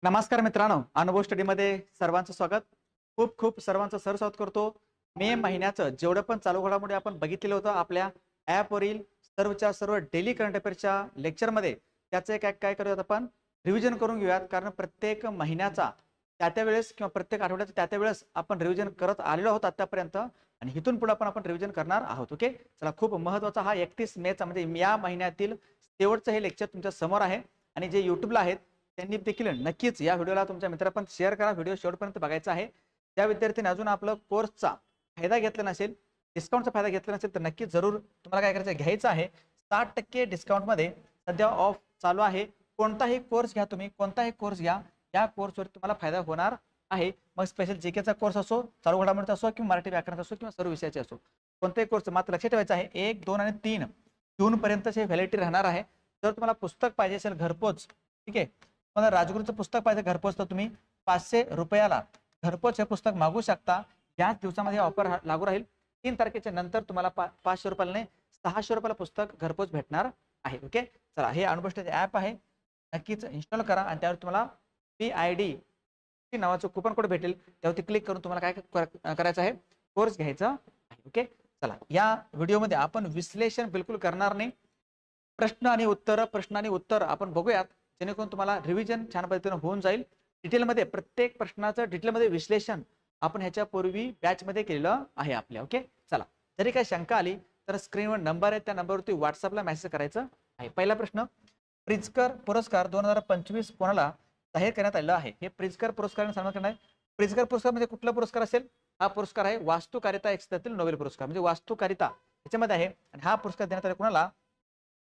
नमस्कार मित्रांनो, अनुभव स्टडीमध्ये सर्वांचं स्वागत. खूप खूप सर्वांचं सरस्वागत करतो. मे महिन्याचं जेवढं पण चालू घडामोडी आपण बघितलेलं होतं आपल्या ॲपवरील सर्वच्या सर्व डेली करंट अफेअर्सच्या लेक्चरमध्ये त्याचं काय काय करूयात आपण रिव्हिजन करून घेऊयात. कारण प्रत्येक महिन्याचा त्या वेळेस किंवा प्रत्येक आठवड्याचा त्या वेळेस आपण रिव्हिजन करत आलेलो आहोत आतापर्यंत आणि इथून पुढे पण आपण रिव्हिजन करणार आहोत. ओके, चला, खूप महत्त्वाचा हा 31 मेचा म्हणजे या महिन्यातील शेवटचं हे लेक्चर तुमच्या समोर आहे आणि जे यूट्यूबला आहेत त्यांनी देखील नक्कीच या व्हिडिओला तुमच्या मित्रांपर्यंत शेअर करा. व्हिडिओ शेवटपर्यंत बघायचा आहे. त्या विद्यार्थ्यांनी अजून आपलं कोर्सचा फायदा घेतला नसेल, डिस्काउंटचा फायदा घेतला नसेल तर नक्कीच जरूर तुम्हाला काय करायचं घ्यायचं आहे. 60% डिस्काउंटमध्ये सध्या ऑफ चालू आहे. कोणताही कोर्स घ्या, तुम्ही कोणताही कोर्स घ्या, या कोर्सवर तुम्हाला फायदा होणार आहे. मग स्पेशल जीकेचा कोर्स असो, चालू घडामोडीचा असो किंवा मराठी व्याकरणाचा असो किंवा सर्व विषयाचे असो, कोणताही कोर्स मात्र लक्षात ठेवायचं आहे 1, 2 आणि 3 जूनपर्यंतचे व्हॅलिडिटी राहणार आहे. जर तुम्हाला पुस्तक पाहिजे असेल घरपोच, ठीक आहे, मला राजगुरूचं पुस्तक पाहिजे घरपोच, तर तुम्ही 500 रुपयाला घरपोच हे पुस्तक मागू शकता. याच दिवसामध्ये ऑफर लागू राहील. 3 तारखेच्या नंतर तुम्हाला 500 रुपयाला नाही 600 रुपयाला पुस्तक घरपोच भेटणार आहे. ओके, चला, हे अनुभव स्टडी ॲप आहे, नक्कीच इन्स्टॉल करा आणि त्यावर तुम्हाला PID नावाचं कुपन कोड भेटेल. त्यावरती क्लिक करून तुम्हाला काय करायचं आहे, कोर्स घ्यायचा आहे. ओके, चला, या व्हिडिओमध्ये आपण विश्लेषण बिलकुल करणार नाही. प्रश्न आणि उत्तर आपण बघूयात, जेणेकरून तुम्हाला रिव्हिजन छान पद्धतीने होऊन जाईल. डिटेलमध्ये प्रत्येक प्रश्नाचं डिटेलमध्ये विश्लेषण आपण ह्याच्यापूर्वी बॅचमध्ये केलेलं आहे आपल्या. ओके, चला, जरी काही शंका आली तर स्क्रीनवर नंबर आहे, त्या नंबरवरती व्हॉट्सअपला मेसेज करायचं आहे. पहिला प्रश्न, प्रिझकर पुरस्कार 2025 कोणाला जाहीर करण्यात आलेला आहे? हे प्रिझकर पुरस्कार सांगण्यात येणार आहे. प्रिझकर पुरस्कार म्हणजे कुठला पुरस्कार असेल? हा पुरस्कार आहे वास्तुकारिता या क्षेत्रातील नोबेल पुरस्कार, म्हणजे वास्तुकारिता याच्यामध्ये आहे. आणि हा पुरस्कार देण्यात आला कोणाला?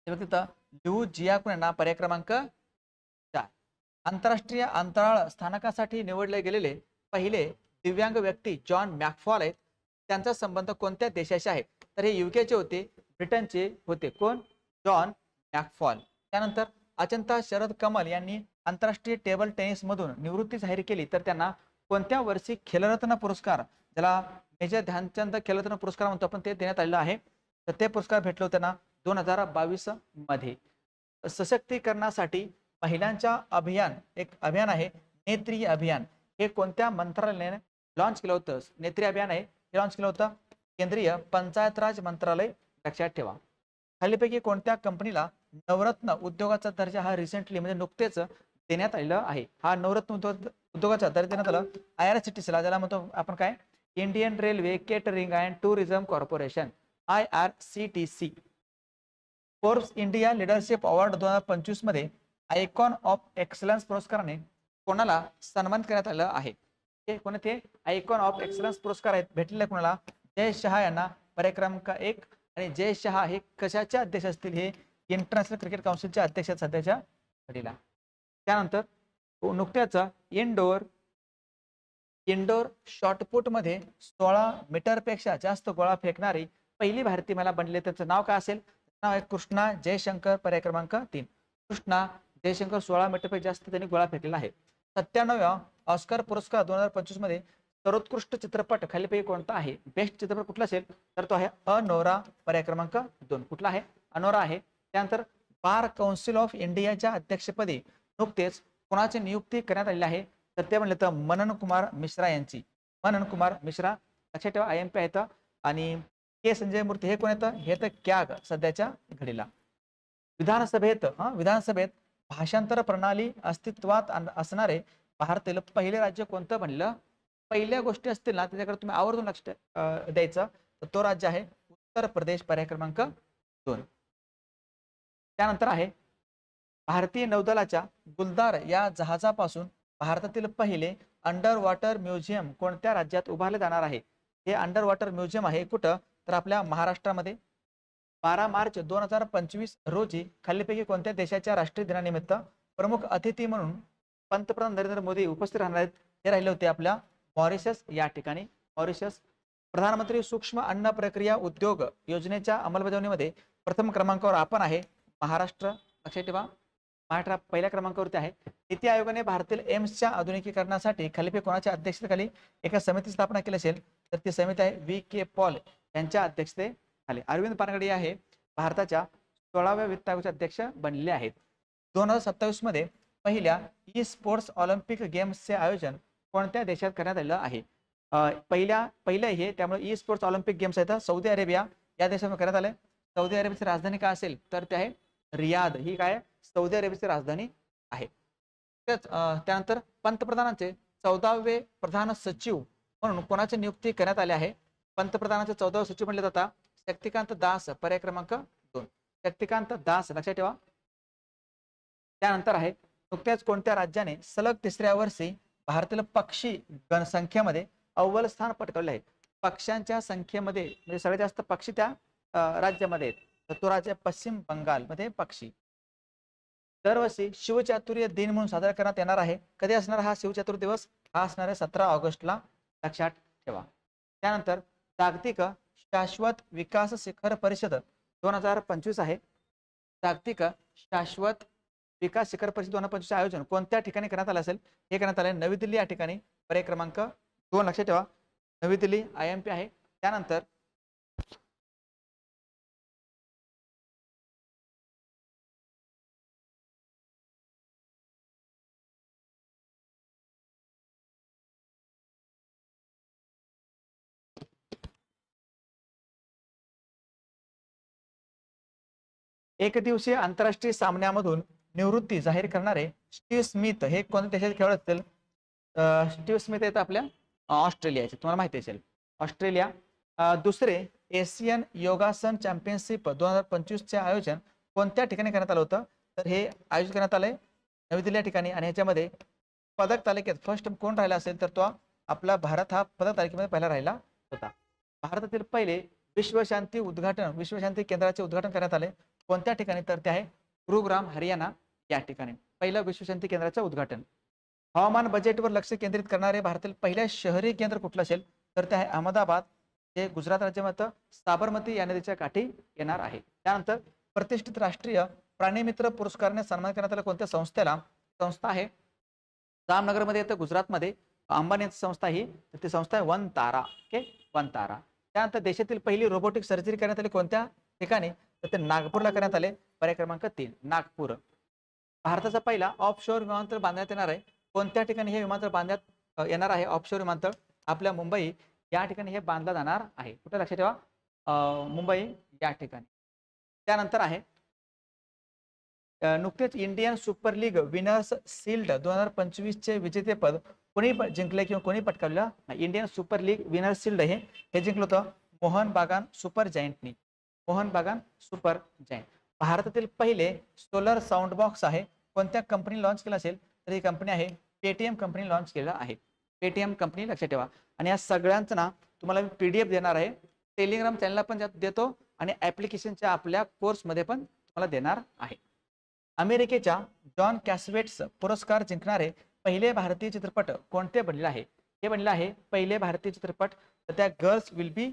लिऊ जियाकुन यांना. पर्याय क्रमांक 4. आंतरराष्ट्रीय अंतराळ स्थानकासाठी निवडले गेलेले पहिले दिव्यांग व्यक्ती जॉन मॅकफॉल आहेत. त्यांचा संबंध कोणत्या देशाशी आहे? तर हे युकेचे होते, ब्रिटनचे होते. कोण? जॉन मॅकफॉल. त्यानंतर अचंता शरद कमल यांनी आंतरराष्ट्रीय टेबल टेनिस मधून निवृत्ती जाहीर केली, तर त्यांना कोणत्या वर्षी खेलरत्न पुरस्कार, ज्याला मेजर ध्यानचंद खेलरत्न पुरस्कार म्हणतो आपण, ते देण्यात आलेला आहे. तर ते पुरस्कार भेटलो त्यांना 2022 मध्ये. सशक्तीकरणासाठी महिलांच्या एक अभियान आहे, नेत्री अभियान. हे कोणत्या मंत्रालयाने लॉन्च केलं होतं? नेत्री अभियान आहे, हे लॉन्च केलं होतं केंद्रीय पंचायत राज मंत्रालय. लक्षात ठेवा. खालीपैकी कोणत्या कंपनीला नवरत्न उद्योगाचा दर्जा हा रिसेंटली म्हणजे नुकतेच देण्यात आलेला आहे? हा नवरत्न उद्योगाचा दर्जा देण्यात आला IRCTCला, ज्याला म्हणतो आपण काय, Indian railway catering and tourism corporation, IRCTC. Forbes India leadership award 2025 मध्ये आयकॉन ऑफ एक्सलन्स पुरस्काराने कोणाला सन्मानित करण्यात आलं आहे? हे कोणते आयकॉन ऑफ एक्सलन्स पुरस्कार आहेत भेटलेले कोणाला? जय शहा यांना. पर्याय क्रमांक 1. आणि जय शहा हे कशाचे अध्यक्ष असतील? हे इंटरनॅशनल क्रिकेट काउन्सिलचे अध्यक्ष सध्याच्या घडीला. त्यानंतर नुकत्याच इंडोर शॉर्टपुट मध्ये 16 मीटरपेक्षा जास्त गोळा फेकणारी पहिली भारतीय महिला बनले, त्याचं नाव काय असेल? नाव आहे कृष्णा जयशंकर. पर्याय क्रमांक 3. कृष्णा जयशंकर 16 मीटरपेक्षा जास्त त्यांनी गोळा फेकलेला आहे. 97व्या ऑस्कर पुरस्कार 2025 मध्ये सर्वोत्कृष्ट चित्रपट खालीपैकी कोणता आहे? बेस्ट चित्रपट कुठला असेल? तर तो आहे अनोरा. पर्याय क्रमांक 2. कुठला आहे? अनोरा आहे. त्यानंतर बार काउन्सिल ऑफ इंडियाच्या अध्यक्षपदी नुकतेच कोणाची नियुक्ती करण्यात आलेली आहे? तर ते म्हणले तर मनन कुमार मिश्रा यांची. मनन कुमार मिश्रा. लक्षात ठेवा, IMP आहेत. आणि के संजय मूर्ती हे कोण येतं? हे तर कॅग सध्याच्या घडीला. विधानसभेत भाषांतर प्रणाली अस्तित्वात असणारे भारतातील पहिले राज्य कोणतं बनलं? पहिल्या गोष्टी असतील ना त्याच्याकडे तुम्ही आवर्जून लक्ष द्यायचं. तर तो राज्य आहे उत्तर प्रदेश. पर्याय क्रमांक 2. त्यानंतर आहे भारतीय नौदलाच्या गुलदार या जहाजापासून भारतातील पहिले अंडर वॉटर म्युझियम कोणत्या राज्यात उभारले जाणार आहे? हे अंडर वॉटर म्युझियम आहे कुठं? तर आपल्या महाराष्ट्रामध्ये. 12 मार्च 2025 रोजी खालीपैकी कोणत्या देशाच्या राष्ट्रीय दिनानिमित्त प्रमुख अतिथी म्हणून पंतप्रधान नरेंद्र मोदी उपस्थित राहणार आहेत? हे राहिले होते आपल्या मॉरिशस या ठिकाणी. मॉरिशस. प्रधानमंत्री सूक्ष्म अन्न प्रक्रिया उद्योग योजनेच्या अंमलबजावणीमध्ये प्रथम क्रमांकावर आपण आहे महाराष्ट्र. लक्षात ठेवा, महाराष्ट्र पहिल्या क्रमांकावरती आहे. नीती आयोगाने भारतातील एम्सच्या आधुनिकीकरणासाठी खालीपैकी कोणाच्या अध्यक्षतेखाली एका समिती स्थापना केली असेल? तर ती समिती आहे VK पॉल यांच्या अध्यक्षतेखाली. अरविंद पानगडी आहे भारताच्या 16व्या वित्त आयोगाचे अध्यक्ष बनले आहेत. 2027 मध्ये पहिल्या ई स्पोर्ट्स ऑलिम्पिक गेम्सचे आयोजन कोणत्या देशात करण्यात आलेलं आहे? पहिलं हे त्यामुळे ई स्पोर्ट्स ऑलिम्पिक गेम्स आहेत सौदी अरेबिया या देशामध्ये करण्यात आले. सौदी अरेबियाची राजधानी काय असेल तर ते आहे रियाद. ही काय सौदी अरेबियाची राजधानी आहे. त्यानंतर पंतप्रधानांचे 14वे प्रधान सचिव म्हणून कोणाची नियुक्ती करण्यात आली आहे? पंतप्रधानाचे 14वे सचिव म्हणले जातात शक्तिकांत दास, पर्याय क्रमांक 2. शक्तिकांत दास लक्षात ठेवा. त्यानंतर आहे नुकत्याच कोणत्या राज्याने सलग तिसऱ्या वर्षी भारतीय पक्षी गणसंख्येमध्ये अव्वल स्थान पटकावले आहे? पक्ष्यांच्या संख्येमध्ये म्हणजे सगळ्यात जास्त पक्षी त्या राज्यामध्ये आहेत. तर तो राज्य पश्चिम बंगाल मध्ये पक्षी. दरवर्षी शिवचातुर्य दिन म्हणून साजरा करण्यात येणार आहे. कधी असणार हा शिवचातुर्य दिवस? हा असणार आहे 17 ऑगस्टला, लक्षात ठेवा. त्यानंतर जागतिक शाश्वत विकास शिखर परिषद 2025 आहे. जागतिक शाश्वत विकास शिखर परिषद 2025 आयोजन कोणत्या ठिकाणी करण्यात आलं असेल? हे करण्यात आले नवी दिल्ली या ठिकाणी, पर्याय क्रमांक 2 लक्षात ठेवा. नवी दिल्ली IMP आहे. त्यानंतर एक दिवसीय आंतरराष्ट्रीय सामन्यामधून निवृत्ती जाहीर करणारे स्टीव्ह स्मिथ हे कोणत्या देशाचे खेळाडू असतील? स्टीव्ह स्मिथ आहेत आपल्या ऑस्ट्रेलियाचे, तुम्हाला माहिती असेल ऑस्ट्रेलिया. दुसरे एशियन योगासन चॅम्पियनशिप 2025 चे आयोजन कोणत्या ठिकाणी करण्यात आलं होतं? तर हे आयोजित करण्यात आलंय नवी दिल्ली या ठिकाणी. आणि ह्याच्यामध्ये पदक तालिकेत फर्स्ट कोण राहिला असेल तर तो आपला भारत हा पदक तालिकेमध्ये पहिला राहिला होता. भारतातील पहिले विश्वशांती केंद्राचे उद्घाटन करण्यात आले कोणत्या ठिकाणी? तर ते आहे गुरुग्राम हरियाणा या ठिकाणी पहिलं विश्वशांती केंद्राचं उद्घाटन. हवामान बजेटवर लक्ष केंद्रित करणारे भारतातील पहिल्या शहरी केंद्र कुठलं असेल? तर ते आहे अहमदाबाद, जे गुजरात राज्यामध्ये साबरमती या नदीच्या काठी येणार आहे. त्यानंतर प्रतिष्ठित राष्ट्रीय प्राणीमित्र पुरस्काराने सन्मान करण्यात आला कोणत्या संस्थेला? संस्था आहे जामनगरमध्ये येतं गुजरातमध्ये, अंबानी संस्था ही, ती संस्था आहे वन तारा. ओके, वन तारा. त्यानंतर देशातील पहिली रोबोटिक सर्जरी करण्यात आली कोणत्या ठिकाणी? तर ते नागपूरला करण्यात आले, पर्याय क्रमांक 3 नागपूर. भारताचा पहिला ऑफशोर विमानतळ बांधण्यात येणार आहे कोणत्या ठिकाणी? हे विमानतळ बांधण्यात येणार आहे ऑफशोर विमानतळ आपल्या मुंबई या ठिकाणी हे बांधलं जाणार आहे. कुठे लक्षात ठेवा? मुंबई या ठिकाणी. त्यानंतर आहे नुकतेच Indian super league winners shield 2025 चे विजेतेपद कोणी जिंकले किंवा कोणी पटकावलं? Indian super league winners shield हे जिंकलं होतं मोहन बागान सुपर जायंटनी. मोहन बागान सुपर जायंट. भारतातील पहिले सोलर साऊंड बॉक्स आहे कोणत्या कंपनी लॉन्च केला असेल? तर ही कंपनी आहे पेटीएम कंपनी लॉन्च केलेला आहे. पेटीएम कंपनी लक्षात ठेवा. आणि या सगळ्यांचं ना तुम्हाला मी PDF देणार आहे, टेलिग्राम चॅनलला पण देतो आणि ऍप्लिकेशनच्या आपल्या कोर्समध्ये पण तुम्हाला देणार आहे. अमेरिकेच्या जॉन कॅसवेट्स पुरस्कार जिंकणारे पहिले भारतीय चित्रपट कोणते बनले आहे? हे बनले आहे पहिले भारतीय चित्रपट तर त्या गर्ल्स विल बी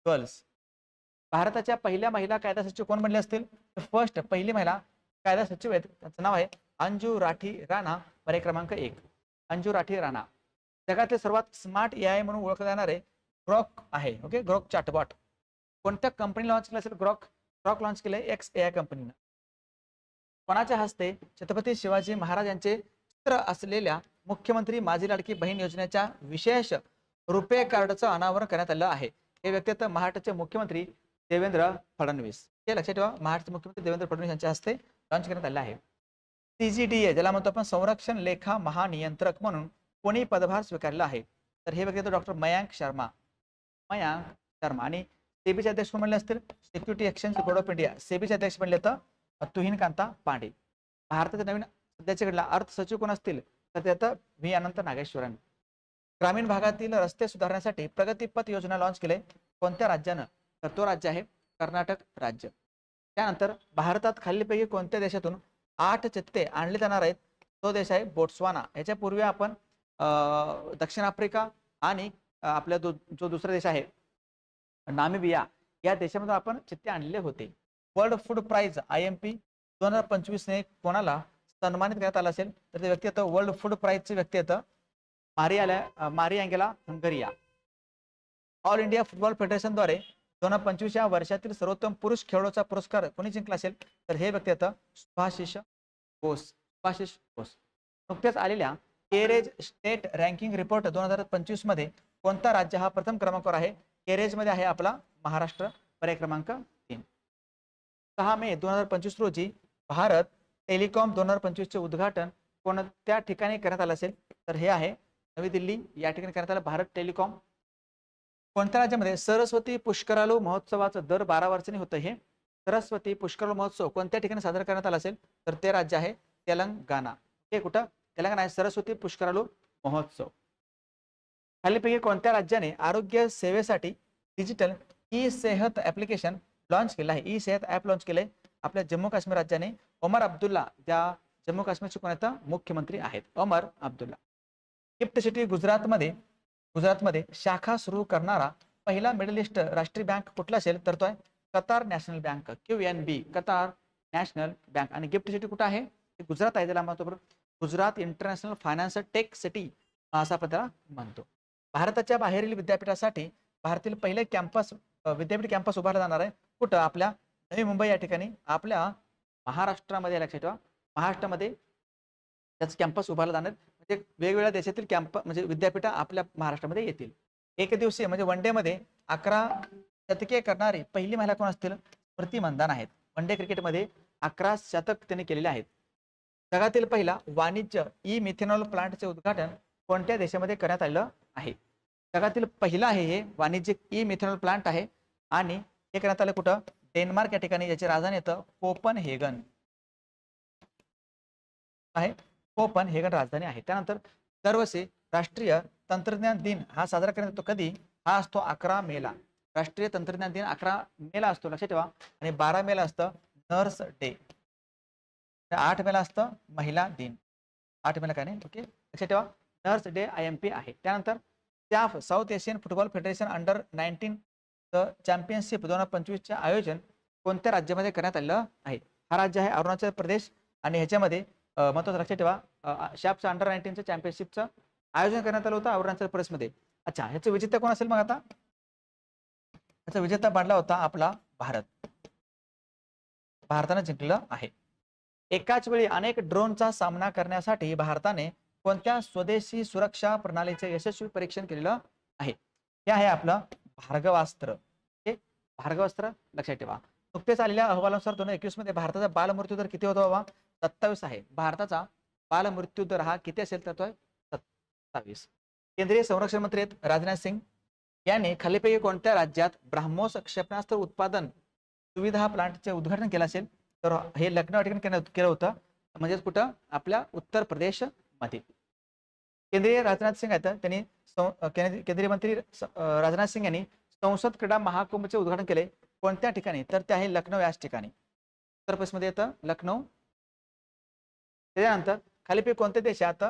गर्ल्स. भारताच्या पहिल्या महिला कायदा सचिव कोण बनले असतील? फर्स्ट पहिली महिला कायदा सचिव आहेत, त्यांचं नाव आहे अंजू राठी राणा, पर्याय क्रमांक 1 अंजू राठी राणा. जगातील सर्वात स्मार्ट AI म्हणून ओळखले जाणारे ग्रॉक आहे. ओके, ग्रॉक चॅटबॉट कोणत्या कंपनी लॉन्च केलं असेल? ग्रॉक लॉन्च केलंय XAI कंपनीनं. कोणाच्या हस्ते छत्रपती शिवाजी महाराज यांचे चित्र असलेल्या मुख्यमंत्री माझी लाडकी बहीण योजनेच्या विशेष रुपे कार्डचं अनावरण करण्यात आलं आहे? हे व्यक्तिगत महाराष्ट्राचे मुख्यमंत्री देवेंद्र फडणवीस. हे लक्षात ठेवा, महाराष्ट्राचे मुख्यमंत्री देवेंद्र फडणवीस यांच्या हस्ते लॉन्च करण्यात आलं आहे. CGDA ज्याला म्हणतो आपण संरक्षण लेखा महानियंत्रक म्हणून कोणी पदभार स्वीकारला आहे? तर हे व्यक्तिगत डॉक्टर मयांक शर्मा. आणि सेबीचे अध्यक्ष म्हणले असतील security exchange board of India, सेबीचे अध्यक्ष म्हणले तर तुहिन कांता पांडे. भारताचे नवीन सध्याचे घडला अर्थ सचिव कोण असतील? तर ते आता V अनंत नागेश्वरन. ग्रामीण भागातील रस्ते सुधारण्यासाठी प्रगतीपथ योजना लॉन्च केले कोणत्या राज्यानं? तर तो राज्य आहे कर्नाटक राज्य. त्यानंतर भारतात खालीलपैकी कोणत्या देशातून 8 चित्ते आणले जाणार आहेत? तो देश आहे बोट्सवाना. याच्यापूर्वी आपण दक्षिण आफ्रिका आणि आपला जो दुसरा देश आहे नामिबिया या देशामध्ये आपण चित्ते आणलेले होते. वर्ल्ड फूड प्राइज IMP 2025 ने कोणाला सन्मानित करण्यात आलं असेल? तर ते व्यक्ती येतं वर्ल्ड फूड प्राइजचे व्यक्ती येतं मारियांगेला हंगरिया. ऑल इंडिया फुटबॉल फेडरेशनद्वारे 2025 या वर्षातील सर्वोत्तम पुरुष खेळाडूचा पुरस्कार कोणी जिंकला असेल? तर हे व्यक्ती येतं सुभाशिष बोस. नुकत्याच आलेल्या केरेज स्टेट रँकिंग रिपोर्ट 2025 मध्ये कोणता राज्य हा प्रथम क्रमांकावर आहे? केरेज मध्ये आहे आपला महाराष्ट्र, पर्याय क्रमांक 3. 6 मे 2025 रोजी भारत टेलिकॉम 2025 चे उद्घाटन कोणत्या ठिकाणी करण्यात आलं असेल? तर हे आहे नवी दिल्ली या ठिकाणी करण्यात आलं भारत टेलिकॉम. कोणत्या राज्यामध्ये सरस्वती पुष्करालू महोत्सवाचं दर 12 वर्षांनी होतं? हे सरस्वती पुष्करालू महोत्सव कोणत्या ठिकाणी साजरा करण्यात आला असेल? तर ते राज्य आहे तेलंगणा. हे कुठं? तेलंगणा आहे सरस्वती पुष्करालू महोत्सव. खालीपैकी कोणत्या राज्याने आरोग्य सेवेसाठी डिजिटल ई सेहत ऍप्लिकेशन लॉन्च केलं आहे? ई सेहत ऍप लॉन्च केलंय आपल्या जम्मू काश्मीर राज्याने. ओमर अब्दुल्ला ज्या जम्मू काश्मीरचे कोण आहेत? मुख्यमंत्री आहेत ओमर अब्दुल्ला. गिफ्ट सिटी गुजरातमध्ये शाखा सुरू करणारा पहिला मिडल ईस्ट राष्ट्रीय बँक कुठला असेल? तर तो आहे Qatar National Bank, QNB, Qatar National Bank. आणि गिफ्ट सिटी कुठं आहे? गुजरात आहे. त्याला म्हणतो Gujarat International Finance Tech City असा आपण त्याला म्हणतो. भारताच्या बाहेरील विद्यापीठासाठी भारतातील पहिले विद्यापीठ कॅम्पस उभारला जाणार आहे कुठं? आपल्या नवी मुंबई या ठिकाणी आपल्या महाराष्ट्रामध्ये. लक्षात ठेवा महाराष्ट्रामध्ये त्याचं कॅम्पस उभारला जाणार. म्हणजे वेगवेगळ्या देशातील म्हणजे विद्यापीठ आपल्या महाराष्ट्रामध्ये येतील. एक दिवसीय म्हणजे वन डे मध्ये 11 शतके करणारी पहिली महिला कोण असतील? स्मृती मंदाना आहेत. वन डे क्रिकेटमध्ये 11 शतक त्यांनी केलेले आहेत. जगातील पहिला वाणिज्य ई मिथेनॉल प्लांटचे उद्घाटन कोणत्या देशामध्ये करण्यात आलेलं आहे? जगातील पहिला आहे हे वाणिज्यिक ई मिथेनॉल प्लांट आहे आणि हे करण्यात आलं कुठं? डेन्मार्क या ठिकाणी. याची राजधानी येतं कोपनहेगन आहे. कोपनहेगन राजधानी आहे. त्यानंतर दरवर्षी राष्ट्रीय तंत्रज्ञान दिन हा साजरा करण्यात येतो कधी? हा असतो 11 मेला. राष्ट्रीय तंत्रज्ञान दिन 11 मेला असतो. लक्षात ठेवा. आणि 12 मेला असतं नर्स डे. 8 मेला असतं महिला दिन. 8 मेला काय नाही. ओके लक्षात ठेवा नर्स डे IMP आहे. त्यानंतर SAFF South Asian Football Federation Under 19 Championship 2025 चे आयोजन कोणत्या राज्यामध्ये करण्यात आलेलं आहे? हा राज्य आहे अरुणाचल प्रदेश. आणि ह्याच्यामध्ये महत्वाचं लक्षात ठेवा सॅफचं अंडर 19 चॅम्पियनशिपचं आयोजन करण्यात आलं होतं अरुणाचल प्रदेशमध्ये. अच्छा ह्याचं विजेता कोण असेल मग? आता ह्याचा विजेता बनला होता आपला भारत. भारतानं जिंकलं आहे. एकाच वेळी अनेक ड्रोनचा सामना करण्यासाठी भारताने कोणत्या स्वदेशी सुरक्षा प्रणालीचे यशस्वी परीक्षण केलेलं आहे? हे आहे आपलं भार्गवास्त्र. हे भार्गवास्त्र लक्षात ठेवा. नुकतेच आलेल्या अहवालानुसार 2021 मध्ये भारताचा बालमृत्यू दर किती होता बाबा? 27 आहे. भारताचा बालमृत्यू दर हा किती असेल? तर तो आहे 27. केंद्रीय संरक्षण मंत्री आहेत राजनाथ सिंग यांनी खालीपैकी कोणत्या राज्यात ब्राह्मोस क्षेपणास्त्र उत्पादन सुविधा प्लांटचे उद्घाटन केलं असेल? तर हे लखनौ ठिकाणी केलं होतं. म्हणजेच कुठं? आपल्या उत्तर प्रदेश मध्ये. केंद्रीय राजनाथ सिंग आहेत त्यांनी केंद्रीय मंत्री राजनाथ सिंग यांनी संसद क्रीडा महाकुंभचे उद्घाटन केले कोणत्या ठिकाणी? तर ते आहे लखनौ याच ठिकाणी. उत्तर प्रदेशमध्ये येतं लखनौ. त्यानंतर खालीपैकी कोणत्या देशात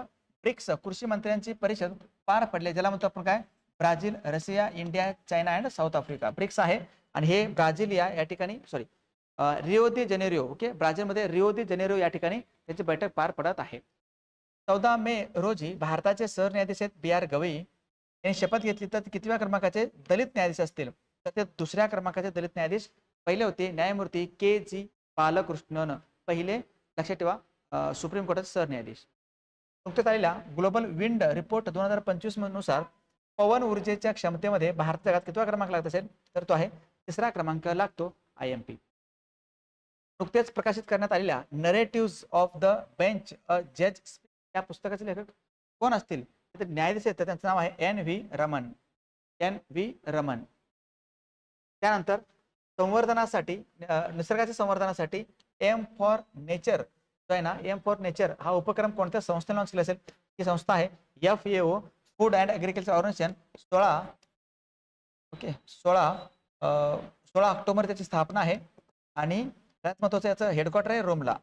ब्रिक्स कृषी मंत्र्यांची परिषद पार पडली? ज्याला म्हणतो आपण काय? Brazil, Russia, India, China and South Africa. BRICS आहे आणि हे ब्राझील या ठिकाणी रिओ दि जेनेरिओ. ओके ब्राझीलमध्ये रिओ दि जेनेरिओ या ठिकाणी त्याची बैठक पार पडत आहे. 14 मे रोजी भारताचे सरन्यायाधीश BR गवई यांनी शपथ घेतली. तर कितव्या क्रमांकाचे दलित न्यायाधीश असतील? तर ते दुसऱ्या क्रमांकाचे दलित न्यायाधीश. पहिले होते न्यायमूर्ती KG बालकृष्णन. पहिले लक्षात ठेवा सुप्रीम कोर्टाचे सरन्यायाधीश. नुकत्याच आलेल्या ग्लोबल विंड रिपोर्ट 2025 नुसार पवन ऊर्जेच्या क्षमतेमध्ये भारत जगात कितवा क्रमांक लागत असेल? तर तो आहे 3रा क्रमांक लागतो IMP. नुकतेच प्रकाशित करण्यात आलेल्या नरेटिव्ह ऑफ द बेंच अ जज या पुस्तकाचे लेखक कोण असतील? तर न्यायाधीश आहेत त्यांचं नाव आहे NV रमन. NV रमन. त्यानंतर संवर्धनासाठी निसर्गाच्या संवर्धनासाठी एम फॉर नेचर जो आहे ना एम फॉर नेचर हा उपक्रम कोणत्या संस्थेने लॉन्च केला असेल? ही संस्था आहे FAO Food and Agriculture Organization. 16 October त्याची स्थापना आहे आणि त्यात महत्वाचं याचं हेडक्वार्टर आहे रोमला.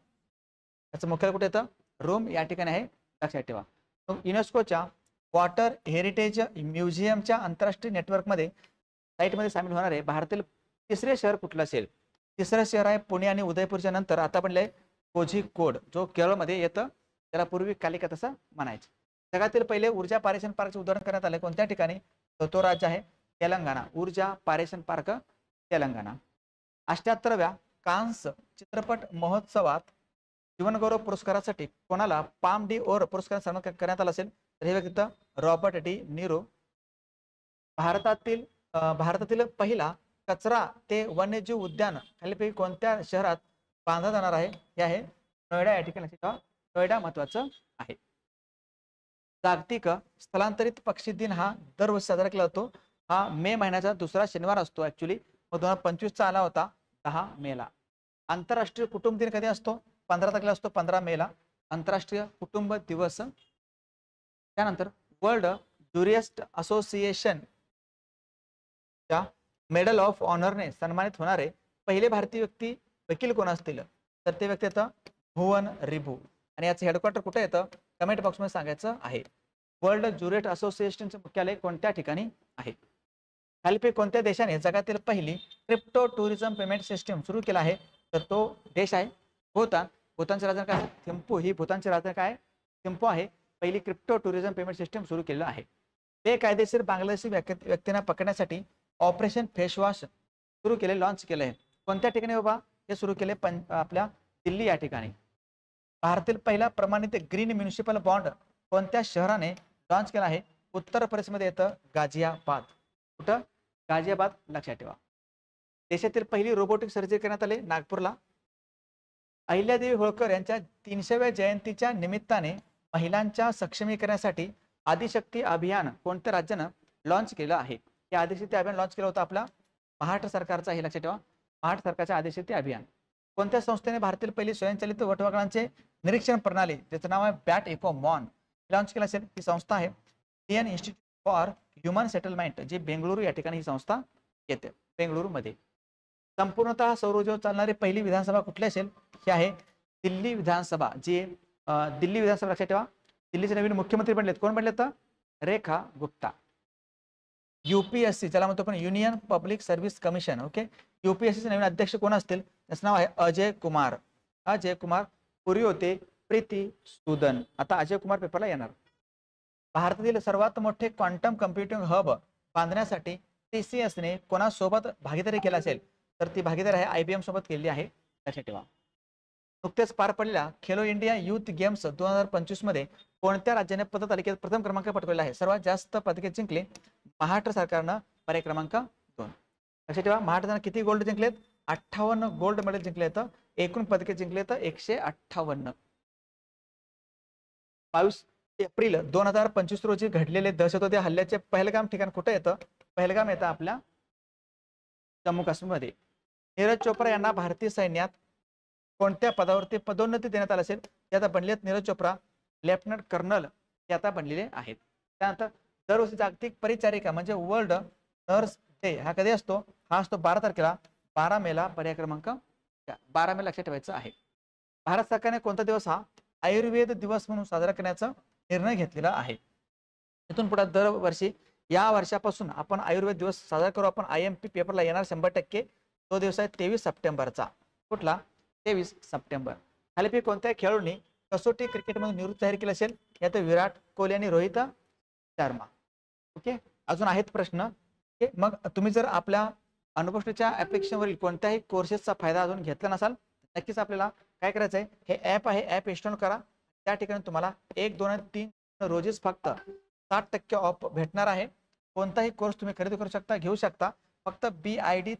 याचं मुख्यालय कुठे येतं? रोम या ठिकाणी आहे. लक्षात ठेवा. युनेस्कोच्या वॉटर हेरिटेज म्युझियमच्या आंतरराष्ट्रीय नेटवर्कमध्ये साईटमध्ये सामील होणार आहे भारतातील 3रे शहर कुठलं असेल? 3रं शहर आहे पुणे आणि उदयपूरच्या नंतर आता बनले कोझिकोड जो केरळमध्ये येतं. त्याला पूर्वी कालिकत असं म्हणायचं. जगातील पहिले ऊर्जा पारेषण पार्कचे उद्घाटन करण्यात आले कोणत्या ठिकाणी? तो राज्य आहे तेलंगणा. ऊर्जा पारेषण पार्क तेलंगणा. 78व्या कान्स चित्रपट महोत्सवात जीवनगौरव पुरस्कारासाठी कोणाला पाम डी ओर पुरस्कार सन्मान करण्यात आला असेल तर हे व्यक्ती रॉबर्ट डी नीरो. भारतातील पहिला कचरा ते वन्यजीव उद्यान खालीलपैकी कोणत्या शहरात बांधला जाणार आहे हे आहे नोएडा या ठिकाणी. नोएडा महत्वाचं आहे. जागतिक स्थलांतरित पक्षी दिन हा दरवर्षी साजरा केला जातो. हा मे महिन्याचा दुसरा शनिवार असतो. ऍक्च्युली 2025 चा आला होता 10 मे ला. आंतरराष्ट्रीय कुटुंब दिन कधी असतो 15 तारखेला असतो 15 मे ला आंतरराष्ट्रीय कुटुंब दिवस. त्यानंतर वर्ल्ड ज्युरिस्ट असोसिएशन च्या मेडल ऑफ ऑनरने सन्मानित होणारे पहिले भारतीय व्यक्ती वकील कोण असतील तर ते व्यक्ती येतं भुवन रिभू. आणि याचं हेडक्वार्टर कुठे येतं कमेंट बॉक्स मध्ये सांगायचं आहे. वर्ल्ड ज्युरिस्ट असोसिएशनचे मुख्यालय कोणत्या ठिकाणी आहे. खालीलपैकी कोणत्या देशाने जगातील पहिली क्रिप्टो टुरिझम पेमेंट सिस्टीम सुरू केला आहे तर तो देश आहे भूतान. भूतानची राजधानी काय थिम्पू. ही भूतानची राजधानी काय थिम्पू आहे. पहिली क्रिप्टो टुरिझम पेमेंट सिस्टीम सुरू केलेलं आहे. बेकायदेशीर बांगलादेशी व्यक्तींना पकडण्यासाठी ऑपरेशन फेसवॉश सुरू केले लॉन्च केले आहे. कोणत्या ठिकाणी बाबा हे सुरू केले आपल्या दिल्ली या ठिकाणी. भारतातील पहिला प्रमाणित ग्रीन म्युनिसिपल बॉन्ड कोणत्या शहराने लॉन्च केला आहे उत्तर प्रदेशमध्ये येतं गाझियाबाद. कुठं गाझियाबाद लक्षात ठेवा. देशातील पहिली रोबोटिक सर्जरी करण्यात आली नागपूरला. अहिल्यादेवी होळकर यांच्या 300व्या जयंतीच्या निमित्ताने महिलांच्या सक्षमीकरणासाठी आदिशक्ती अभियान कोणत्या राज्यानं लॉन्च केलं आहे. हे आदिशक्ती अभियान लॉन्च केलं होतं आपला महाराष्ट्र सरकारचा. हे लक्षात ठेवा महाराष्ट्र सरकारचे आदिशक्ती अभियान. कोणत्या संस्थेने भारतातील पहिली स्वयंचलित वटवाघळांचे निरीक्षण प्रणाली ज्याचं नाव आहे बॅट इकोमॉन लॉन्च केलं असेल ही संस्था आहे Indian institute for human settlement जी बेंगळुरू या ठिकाणी ही संस्था येते बेंगळुरू मध्ये. संपूर्णतः सौर ऊर्जेवर चालणारी पहिली विधानसभा कुठली असेल ही आहे दिल्ली विधानसभा. जी दिल्ली विधानसभा लक्षात ठेवा. दिल्लीचे नवीन मुख्यमंत्री बनलेत कोण बनलेत रेखा गुप्ता. युपीएससी ज्याला म्हणतो आपण union public service commission. Okay युपीएससीचे नवीन अध्यक्ष कोण असतील त्याचं नाव आहे अजय कुमार. अजय कुमार. पूर्वी होते प्रीती सुदन. आता अजय कुमार पेपरला येणार. भारतातील सर्वात मोठे क्वांटम कम्प्युटिंग हब बांधण्यासाठी टीसीएसने कोणासोबत भागीदारी केला असेल तर ती भागीदारी आहे आयबीएम सोबत केली आहे लक्षात ठेवा. नुकतेच पार पडलेल्या खेलो इंडिया युथ गेम्स 2025 मध्ये कोणत्या राज्याने पदक तालिकेत प्रथम क्रमांक पटकावला आहे. सर्वात जास्त पदके जिंकले महाराष्ट्र सरकारनं पर्याय क्रमांक 2. लक्षात ठेवा महाराष्ट्रानं किती गोल्ड जिंकलेत 58 गोल्ड मेडल जिंकलेत. एकूण पदके जिंकलेत 158. 22 एप्रिल 2025 रोजी घडलेले दहशतवादी हल्ल्याचे पहलगाम ठिकाण कुठे येतं पहलगाम येतं आपल्या जम्मू काश्मीर मध्ये. नीरज चोप्रा यांना भारतीय सैन्यात कोणत्या पदावरती पदोन्नती देण्यात आली असेल ते आता बनलेत नीरज चोप्रा लेफ्टनंट कर्नल ते आता बनलेले आहेत. त्यानंतर दरवर्षी जागतिक परिचारिका म्हणजे वर्ल्ड नर्स डे हा कधी असतो हा असतो 12 तारखेला 12 मेला पर्याय क्रमांक 12 मे लक्षात ठेवायचं आहे. भारत सरकारने कोणता दिवस हा आयुर्वेद दिवस म्हणून साजरा करण्याचा निर्णय घेतलेला आहे. इथून पुढे दरवर्षी या वर्षापासून आपण आयुर्वेद दिवस साजरा करू. आपण IMP पेपरला येणार 100%. तो दिवस आहे 23 सप्टेंबरचा. कुठला 23 सप्टेंबर. खालीपैकी कोणत्या खेळाडूंनी कसोटी क्रिकेटमध्ये निवृत्ती जाहीर केली असेल यात विराट कोहली आणि रोहित शर्मा. ओके अजून आहेत प्रश्न. ओके मग तुम्ही जर आपल्या अनुभवच्या ऍप्लिकेशनवरील कोणत्याही कोर्सेसचा फायदा अजून घेतला नसाल नक्कीच आपल्याला काय करायचं आहे हे ॲप आहे ॲप इन्स्टॉल करा. त्या ठिकाणी तुम्हाला 1, 2, 3 रोजीच फक्त 60% ऑफ भेटणार आहे. कोणताही कोर्स तुम्ही खरेदी करू शकता घेऊ शकता. फक्त BID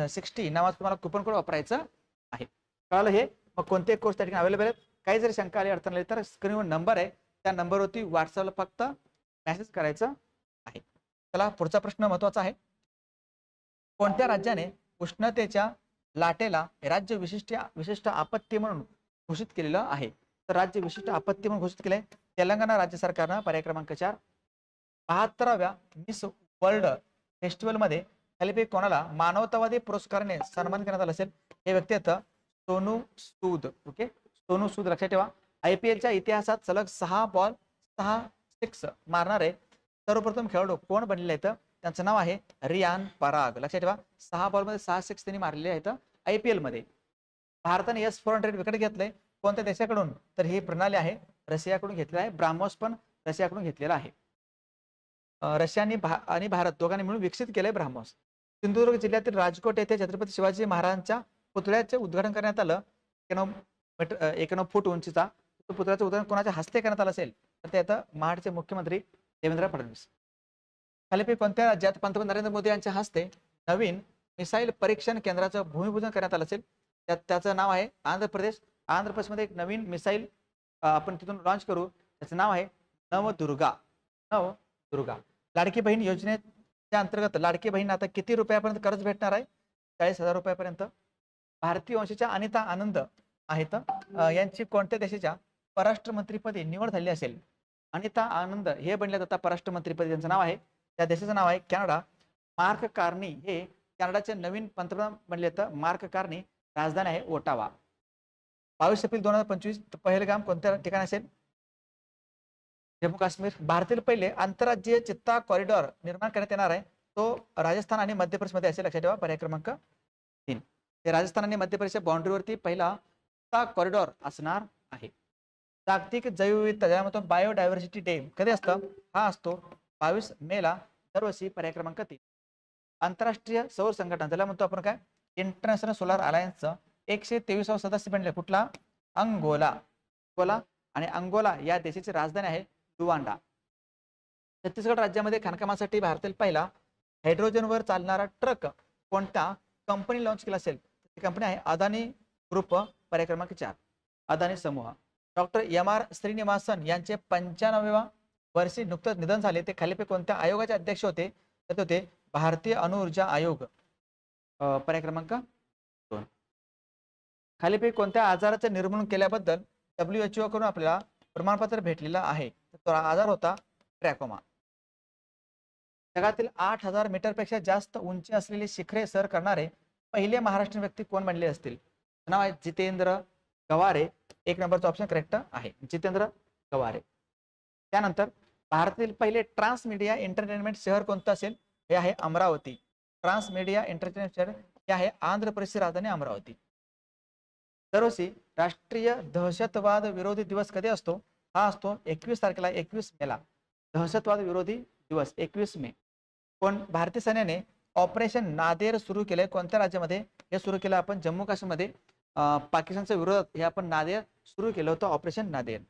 60 नावाचं तुम्हाला कुपन कोड वापरायचं आहे. कळलं हे. मग कोणते कोर्स त्या ठिकाणी अवेलेबल आहेत. काही जर शंका आली अडचण आली तर स्क्रीनवर नंबर आहे त्या नंबरवरती व्हॉट्सअपला फक्त मेसेज करायचं आहे. चला पुढचा प्रश्न महत्त्वाचा आहे. कोणत्या राज्याने उष्णतेच्या लाटेला राज्य विशिष्ट आपत्ती म्हणून घोषित केलेलं आहे तर राज्य विशिष्ट आपत्ती म्हणून घोषित केले तेलंगणा राज्य सरकारनं पर्याय क्रमांक 4. 72व्या मिस वर्ल्ड फेस्टिवल मध्ये खालीपैकी कोणाला मानवतावादी पुरस्काराने सन्मान करण्यात आला असेल हे व्यक्ती आहेत सोनू सूद. ओके सोनू सूद लक्षात ठेवा. IPLच्या इतिहासात सलग 6 बॉल 6 6 मारणारे सर्वप्रथम खेळाडू कोण बनलेले आहेत त्यांचं नाव आहे रियान पराग. लक्षात ठेवा 6 बॉलमध्ये 6 6 त्यांनी मारलेले आहेत IPL मध्ये. भारताने S400 विकेट घेतले कोणत्या देशाकडून तर ही प्रणाली आहे रशियाकडून घेतलेला आहे. ब्राह्मोस पण रशियाकडून घेतलेला आहे. रशिया आणि भारत दोघांनी मिळून विकसित केले ब्राह्मोस. सिंधुदुर्ग जिल्ह्यातील राजकोट येथे छत्रपती शिवाजी महाराजांच्या पुतळ्याचे उद्घाटन करण्यात आलं मीटर 91 फूट उंचीचा तो पुतळ्याचं उद्घाटन कोणाच्या हस्ते करण्यात आलं असेल तर ते आता महाडचे मुख्यमंत्री देवेंद्र फडणवीस. खालीपैकी कोणत्या राज्यात पंतप्रधान नरेंद्र मोदी यांच्या हस्ते नवीन मिसाईल परीक्षण केंद्राचं भूमिपूजन करण्यात आलं असेल त्याचं नाव आहे आंध्र प्रदेश. आंध्र प्रदेशमध्ये एक नवीन मिसाईल आपण तिथून लॉन्च करू त्याचं नाव आहे नवदुर्गा. नवदुर्गा. लाडकी बहीण योजनेच्या अंतर्गत लाडकी बहीण आता किती रुपयापर्यंत कर्ज भेटणार आहे? 40,000 रुपयापर्यंत. भारतीय वंशाच्या अनिता आनंद आहेत यांची कोणत्या देशाच्या परराष्ट्र मंत्रीपदी निवड झाली असेल? अनिता आनंद हे बनल्यात आता परराष्ट्र मंत्रीपदी. त्यांचं नाव आहे त्या देशाचं नाव आहे कॅनडा. मार्क कार्नी हे कॅनडाचे नवीन पंतप्रधान बनले. तर मार्क कार्नी राजधानी आहे ओटावा. 22 एप्रिल 2025 पहलगाम कोणत्या ठिकाणी असेल? जम्मू काश्मीर. भारतातील पहिले आंतरराज्यीय चित्ता कॉरिडॉर निर्माण करण्यात येणार आहे तो राजस्थान आणि मध्य प्रदेशमध्ये असेल. लक्षात ठेवा. पर्याय क्रमांक 3 हे राजस्थान आणि मध्य प्रदेशच्या बाउंड्रीवरती पहिला चित्ता कॉरिडॉर असणार आहे. जागतिक जैवविविधता ज्यामधून बायोडायव्हर्सिटी डे कधी असतं? हा असतो 22 मेला दरवर्षी. पर्याय क्रमांक 3. आंतरराष्ट्रीय सौर संघटना ज्याला म्हणतो आपण काय इंटरनॅशनल सोलार अलायन्सचं 123वा सदस्य बनले कुठला? अंगोला. अंगोला आणि अंगोला या देशाची राजधानी आहे लुवांडा. छत्तीसगड राज्यामध्ये खाणकामासाठी भारतातील पहिला हायड्रोजनवर चालणारा ट्रक कोणत्या कंपनी लॉन्च केला असेल? ती कंपनी आहे अदानी ग्रुप. पर्याय क्रमांक 4 अदानी समूह. Doctor MR. श्रीनिवासन यांचे 95व्या वर्षी नुकतंच निधन झाले. ते खालीपैकी कोणत्या आयोगाचे अध्यक्ष होते? तर ते होते भारतीय अणुऊर्जा आयोग. पर्याय क्रमांक 2. खालीपैकी कोणत्या आजाराचं निर्मूलन केल्याबद्दल WHO कडून आपल्याला प्रमाणपत्र भेटलेलं आहे? तो आजार होता ट्रॅकोमा. जगातील 8,000 मीटरपेक्षा जास्त उंची असलेली शिखरे सर करणारे पहिले महाराष्ट्रीयन व्यक्ती कोण बनले असतील? नाव आहे जितेंद्र गवारे. 1 नंबरचा ऑप्शन करेक्ट आहे जितेंद्र गवारे. त्यानंतर भारतातील पहिले ट्रान्समीडिया एंटरटेनमेंट शहर कोणतं असेल? हे आहे अमरावती. ट्रान्समीडिया एंटरटेनमेंट शहर हे आहे आंध्र प्रदेशची राजधानी अमरावती. दरवर्षी राष्ट्रीय दहशतवाद विरोधी दिवस कधी असतो? हा असतो 21 तारखेला 21 मेला. दहशतवाद विरोधी दिवस 21 मे. कोण भारतीय सैन्याने ऑपरेशन नादेर सुरू केले कोणत्या राज्यामध्ये? हे सुरू केलं आपण जम्मू काश्मीरमध्ये. पाकिस्तानच्या विरोधात हे आपण नादेर सुरू केलं होतं ऑपरेशन नादेर.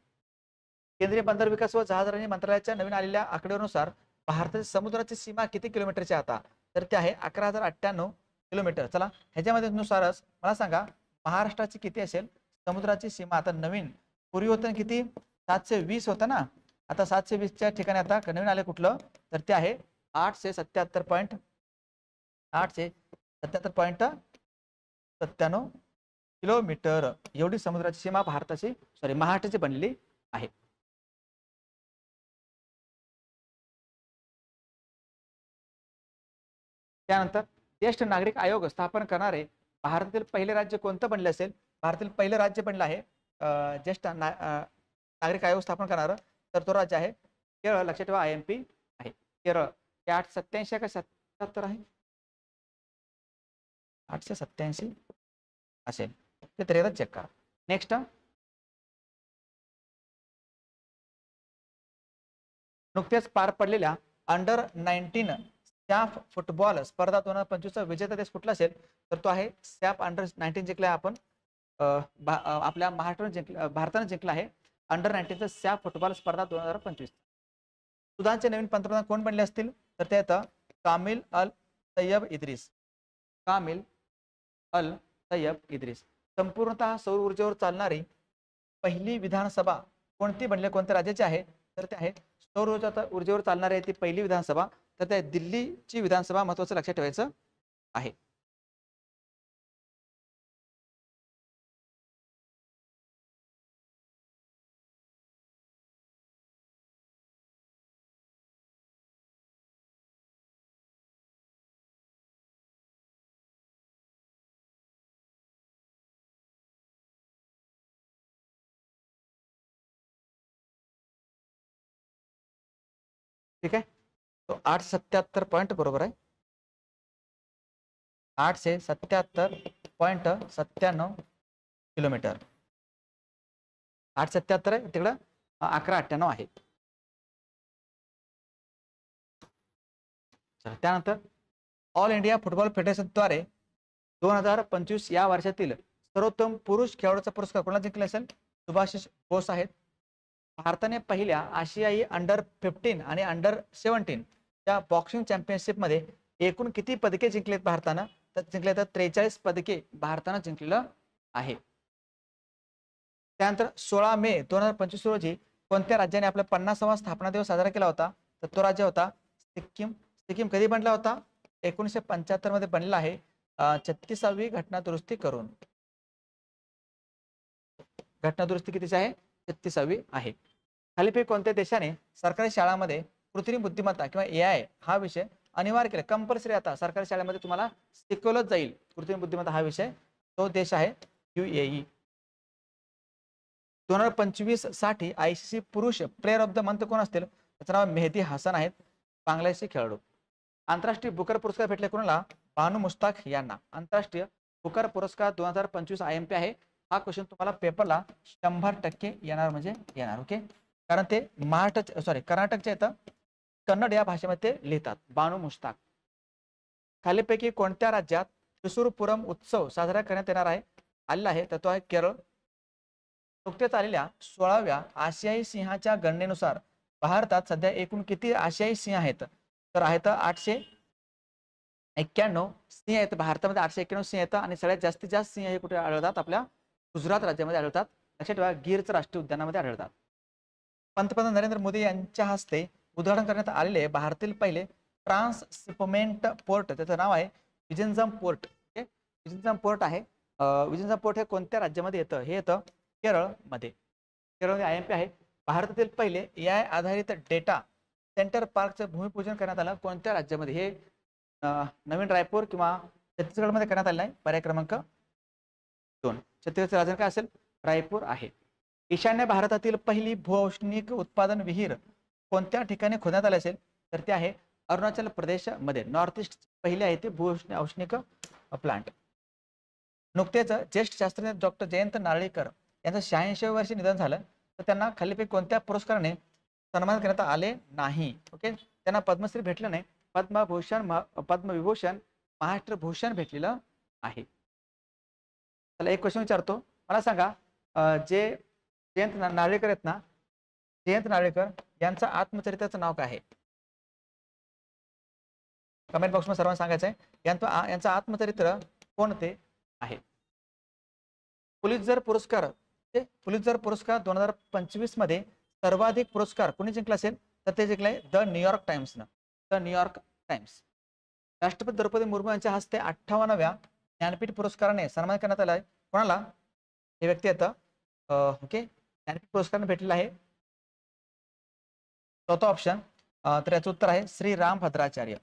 केंद्रीय बंदर विकास व जहाजराणी मंत्रालयाच्या नवीन आलेल्या आकडेनुसार भारताची समुद्राची सीमा किती किलोमीटरची आता? तर ते आहे 11,098 किलोमीटर. चला ह्याच्यामध्ये नुसारच मला सांगा महाराष्ट्राची किती असेल समुद्राची सीमा? आता नवीन पूर्वी होतं किती? 720 होतं ना. आता 720च्या ठिकाणी आता नवीन आले कुठलं? तर ते आहे 877.97 किलोमीटर. एवढी समुद्राची सीमा भारताची महाराष्ट्राची बनलेली आहे. त्यानंतर ज्येष्ठ नागरिक आयोग स्थापन करणारे भारतातील पहिले राज्य कोणतं बनले असेल? भारतातील पहिलं राज्य बनलं आहे ज्येष्ठ नागरिक आयोग स्थापन करणारं तर तो राज्य आहे केरळ. लक्षात ठेवा IMP आहे केरळ. ते 887 का 77 आहे? 887 असेल ते तरी चेक करा. नेक्स्ट नुकत्याच पार पडलेल्या अंडर-19 सॅफ फुटबॉल स्पर्धा 2025चा विजेता देश कुठला असेल? तर तो आहे सॅफ अंडर-19 जिंकला आपण आपल्या भारताने जिंकला आहे अंडर-19चा सॅफ फुटबॉल स्पर्धा 2025. सुदानचे नवीन पंतप्रधान कोण बनले असतील? तर ते येतं कामिल अल तय्यब इद्रिस. कामिल अल तय्यब इद्रिस. संपूर्णतः सौर ऊर्जेवर चालणारी पहिली विधानसभा कोणती बनली? कोणत्या राज्याची आहे? तर ते आहे सौर ऊर्जेवर चालणारी ती पहिली विधानसभा तर त्या दिल्लीची विधानसभा. महत्वाचं लक्षात ठेवायचं आहे. ठीक आहे. तो 877 पॉईंट बरोबर आहे. 877.97 किलोमीटर. 877 आहे तिकडं 1198 आहे. त्यानंतर ऑल इंडिया फुटबॉल फेडरेशनद्वारे 2025 या वर्षातील सर्वोत्तम पुरुष खेळाडूचा पुरस्कार कोणाला जिंकला असेल? सुभाशिष बोस आहेत. भारताने पहिल्या आशियाई अंडर 15 आणि अंडर 17 या बॉक्सिंग चॅम्पियनशिप मध्ये एकूण किती पदके जिंकलेत भारतानं? तर जिंकले तर 43 पदके भारतानं जिंकलेलं आहे. त्यानंतर 16 मे 2025 रोजी कोणत्या राज्याने आपला 50वा स्थापना दिवस साजरा केला होता? तर तो राज्य होता सिक्कीम. सिक्कीम कधी बनला होता? 1975 मध्ये बनलेला आहे. 36वी घटना दुरुस्ती करून. घटना दुरुस्ती कितीची आहे? 36वी आहे. खालीलपैकी कोणत्या देशाने सरकारी शाळांमध्ये कृत्रिम बुद्धिमत्ता किंवा AI हा विषय अनिवार्य केला? कंपल्सरी आता सरकारी शाळेमध्ये तुम्हाला शिकवलंच जाईल कृत्रिम बुद्धिमत्ता हा विषय. तो देश आहे UAE. 2025 साठी ICC पुरुष प्लेअर ऑफ द मंथ कोण असतील? त्याचं नाव मेहदी हसन आहेत, बांगलादेशी खेळाडू. आंतरराष्ट्रीय बुकर पुरस्कार भेटले कोणाला? बानू मुस्ताक यांना. आंतरराष्ट्रीय बुकर पुरस्कार 2025 IMP आहे. हा क्वेश्चन तुम्हाला पेपरला 100% येणार म्हणजे येणार. ओके, कारण ते कर्नाटकच्या येतं, कन्नड या भाषेमध्ये ते लिहितात. बानू मुस्ताक. खालीपैकी कोणत्या राज्यात त्रिशूरपुरम उत्सव साजरा करण्यात येणार आहे? आलेला आहे, तर तो आहे केरळ. नुकत्याच आलेल्या 16व्या आशियाई सिंहाच्या गणनेनुसार भारतात सध्या एकूण किती आशियाई सिंह आहेत? तर आहेत 891 सिंह आहेत भारतामध्ये. 891 सिंह आहेत आणि सगळ्यात जास्तीत जास्त सिंह हे कुठे आढळतात? आपल्या गुजरात राज्यामध्ये आढळतात. लक्षात ठेवा, गीरचं राष्ट्रीय उद्यानामध्ये आढळतात. पंतप्रधान नरेंद्र मोदी यांच्या हस्ते उद्घाटन करण्यात आलेले भारतातील पहिले ट्रान्सशिपमेंट पोर्ट, त्याचं नाव आहे विझिंझम पोर्ट. विझिंझम पोर्ट आहे. विझिंझम पोर्ट हे कोणत्या राज्यामध्ये येतं? हे येतं केरळमध्ये. केरळमध्ये IMP आहे. भारतातील पहिले AI आधारित डेटा सेंटर पार्कचं भूमिपूजन करण्यात आलं कोणत्या राज्यामध्ये? हे नवीन रायपूर किंवा छत्तीसगडमध्ये करण्यात आलेलं आहे. पर्याय क्रमांक 2. छत्तीसगडचं राजधानी काय असेल? रायपूर आहे. ईशान्य भारतातील पहिली भूऔष्णिक उत्पादन विहीर कोणत्या ठिकाणी खोदण्यात आली असेल? तर ते आहे अरुणाचल प्रदेशमध्ये. नॉर्थ ईस्ट पहिली आहे ते औष्णिक प्लांट. नुकतेच ज्येष्ठ शास्त्रज्ञ डॉक्टर जयंत नारळीकर यांचं 86व्या वर्षी निधन झालं, तर त्यांना खालीपैकी कोणत्या पुरस्काराने सन्मानित करण्यात आले नाही? ओके, त्यांना पद्मश्री भेटलं नाही, पद्मभूषण, पद्मविभूषण, महाराष्ट्र भूषण भेटलेलं आहे. चला एक क्वेश्चन विचारतो, मला सांगा जे जयंत नारळीकर आहेत ना, जयंत नारळीकर यांचं आत्मचरित्राचं नाव काय आहे? कमेंट बॉक्समध्ये सर्वांना सांगायचं आहे यांचं आत्मचरित्र कोणते आहे? पुलित्झर पुरस्कार 2025 मध्ये सर्वाधिक पुरस्कार कोणी जिंकला असेल? तर ते जिंकले द न्यूयॉर्क टाइम्सनं. The New York Times. राष्ट्रपती द्रौपदी मुर्मू यांच्या हस्ते 58व्या ज्ञानपीठ पुरस्काराने सन्मान करण्यात आला आहे कोणाला? हे व्यक्ती येतं ओके, ज्ञानपीठ पुरस्कार भेटलेला आहे. चौथा ऑप्शन, तर याचं उत्तर आहे श्री रामभद्राचार्य.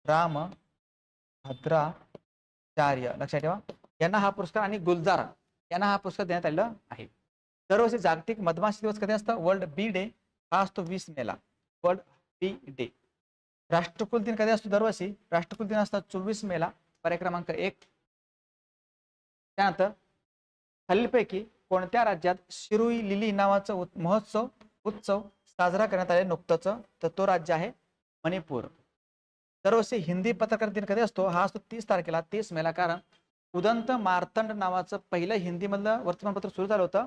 रामभद्राचार्य लक्षात ठेवा, यांना हा पुरस्कार, आणि गुलजार यांना हा पुरस्कार देण्यात आलेला आहे. दरवर्षी जागतिक मधमाशी दिवस कधी असतं? वर्ल्ड बी डे हा असतो 20 मेला. वर्ल्ड बी डे. राष्ट्रकुल दिन कधी असतो दरवर्षी? राष्ट्रकुल दिन असतात 24 मेला. पर्याय क्रमांक 1. त्यानंतर खालीलपैकी कोणत्या राज्यात शिरुई लिली नावाचं उत्सव साजरा करण्यात आले नुकतंच? तर तो राज्य आहे मणिपूर. दरवर्षी हिंदी पत्रकार दिन कधी असतो? हा असतो 30 तारखेला, 30 मेला. कारण उदंत मार्तंड नावाचं पहिलं हिंदीमधलं वर्तमानपत्र सुरू झालं होतं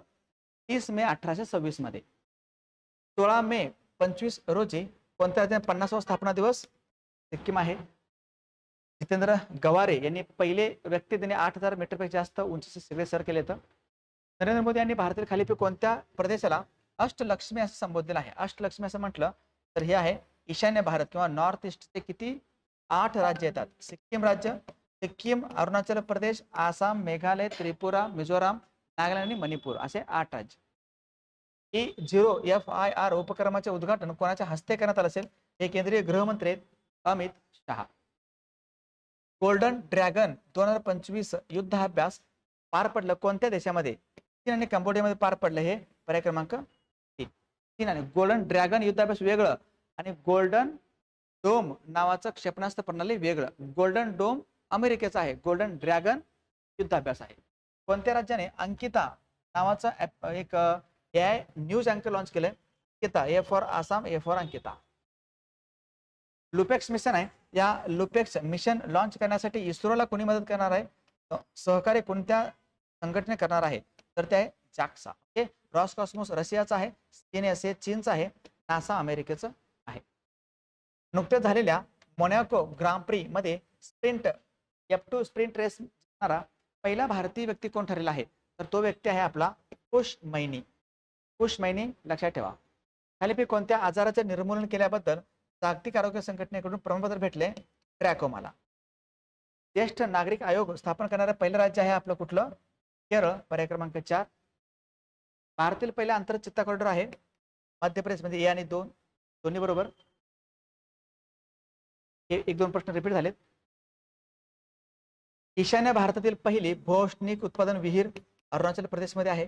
30 मे 1826 मध्ये. 16 मे 25 रोजी कोणत्या राज्याने 50वा स्थापना दिवस? सिक्कीम आहे. जितेंद्र गवारे यांनी पहिले व्यक्ती त्यांनी 8000 मीटरपेक्षा जास्त उंचीचे शिखर सर केले होतं. नरेंद्र मोदी यांनी भारतातील खालीपैकी कोणत्या प्रदेशाला अष्टलक्ष्मी असं संबोधलेलं आहे? अष्टलक्ष्मी असं म्हटलं तर हे आहे ईशान्य भारत किंवा नॉर्थ ईस्टचे किती 8 राज्य येतात. सिक्कीम राज्य, सिक्कीम, अरुणाचल प्रदेश, आसाम, मेघालय, त्रिपुरा, मिझोराम, नागालँड आणि मणिपूर असे 8 राज्य. E0FIR उपक्रमाचे उद्घाटन कोणाच्या हस्ते करण्यात आलं असेल? हे केंद्रीय गृहमंत्री अमित शहा. गोल्डन ड्रॅगन 2025 युद्धाभ्यास पार पडलं कोणत्या देशामध्ये? चीन आणि कंबोडियामध्ये पार पडलं. हे पर्याय क्रमांक 3. चीन. आणि गोल्डन ड्रॅगन युद्धाभ्यास वेगळं आणि गोल्डन डोम नावाचं क्षेपणास्त्र प्रणाली वेगळं. गोल्डन डोम अमेरिकेचा आहे, गोल्डन ड्रॅगन युद्धाभ्यास आहे. कोणत्या राज्याने अंकिता नावाचं एक AI न्यूज अँकर लॉन्च केलंय? Ankita, A for Assam, A for Ankita. LUPEX mission आहे. या लुपेक्स मिशन लॉन्च करण्यासाठी इस्रोला कोणी मदत करणार आहे? सहकार्य कोणत्या संघटने करणार आहे तर ते आहे जाक्सा. ओके. रॉसकॉस्मोस रशियाचा आहे, सीएनएसए चीनचा आहे, नासा अमेरिकेचं आहे. नुकत्याच झालेल्या मोनॅको ग्रांड प्री मध्ये स्प्रिंट F2 स्प्रिंट रेस जिंकणारा पहिला भारतीय व्यक्ती कोण ठरलेला आहे तर तो व्यक्ती आहे आपला कुश मैनी. कुश मैनी लक्षात ठेवा. खालीपैकी कोणत्या आजाराचे निर्मूलन केल्याबद्दल जागतिक आरोग्य संघटनेकडून प्रमाणपत्र भेटले ट्रॅकोमाला. ज्येष्ठ नागरिक आयोग स्थापन करणारं पहिलं राज्य आहे आपलं कुठलं केरळ, पर्याय क्रमांक 4. भारतातील पहिला आंतरचित्ता कॉरिडॉर आहे मध्य प्रदेश मध्ये. ए आणि 2 दोन्ही बरोबर. हे 1-2 प्रश्न रिपीट झालेत. ईशान्य भारतातील पहिली भूऔष्णिक उत्पादन विहीर अरुणाचल प्रदेश मध्ये आहे.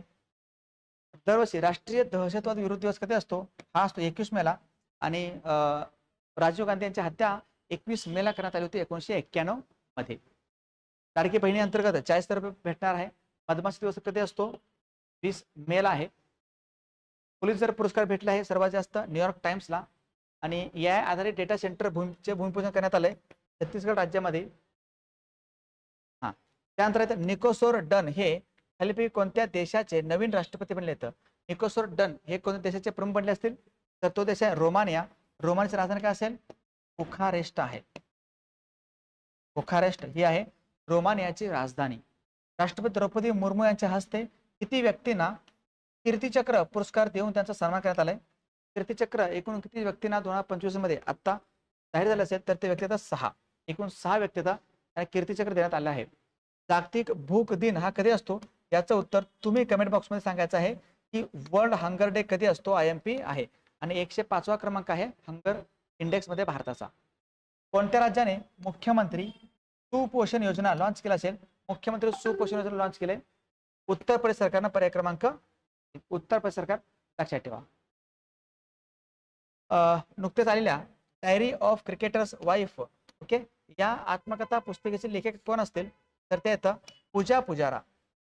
दरवर्षी राष्ट्रीय दहशतवाद विरोधी दिवस कधी असतो हा असतो 21 मेला आणि राजीव गांधी यांची हत्या 21 मेला करण्यात आली होती 1991 मध्ये. लाडकी बहिणी अंतर्गत 40 रुपये भेटणार आहे. मधमाशी दिवस कधी असतो 20 मेला आहे. पुलित्झर पुरस्कार भेटला आहे सर्वात जास्त न्यूयॉर्क टाइम्सला आणि या आधारित डेटा सेंटर भूमिपूजन करण्यात आलंय छत्तीसगड राज्यामध्ये. हा त्यानंतर निकोसोर डन हे खालीपैकी कोणत्या देशाचे नवीन राष्ट्रपती बनले आहेत. निकोसोर डन हे कोणत्या देशाचे प्रमुख बनले असतील तर तो देश आहे रोमानिया. रोमानियाची राजधानी काय असेल बुखारेस्ट आहे. बुखारेस्ट ही आहे रोमानियाची राजधानी. राष्ट्रपती द्रौपदी मुर्मू यांच्या हस्ते किती व्यक्तींना कीर्तीचक्र पुरस्कार देऊन त्यांचा सन्मान करण्यात आलाय. कीर्तीचक्र एकूण किती व्यक्तींना 2025 मध्ये आता जाहीर झाले असेल तर ते व्यक्ती आता 6. एकूण 6 व्यक्तींना कीर्तीचक्र देण्यात आले आहे. जागतिक भूक दिन हा कधी असतो याचं उत्तर तुम्ही कमेंट बॉक्स मध्ये सांगायचं आहे की वर्ल्ड हंगर डे कधी असतो. IMP आहे आणि 105वा क्रमांक आहे हंगर इंडेक्स मध्ये भारताचा. कोणत्या राज्याने मुख्यमंत्री सुपोषण योजना लॉन्च केला असेल. मुख्यमंत्री सुपोषण योजना लॉन्च केले उत्तर प्रदेश सरकारनं. पर्याय क्रमांक उत्तर प्रदेश सरकार लक्षात ठेवा. नुकतेच आलेल्या diary of cricketers wife okay या आत्मकथा पुस्तकाचे लेखक कोण असतील तर ते येतं पूजा पुजारा.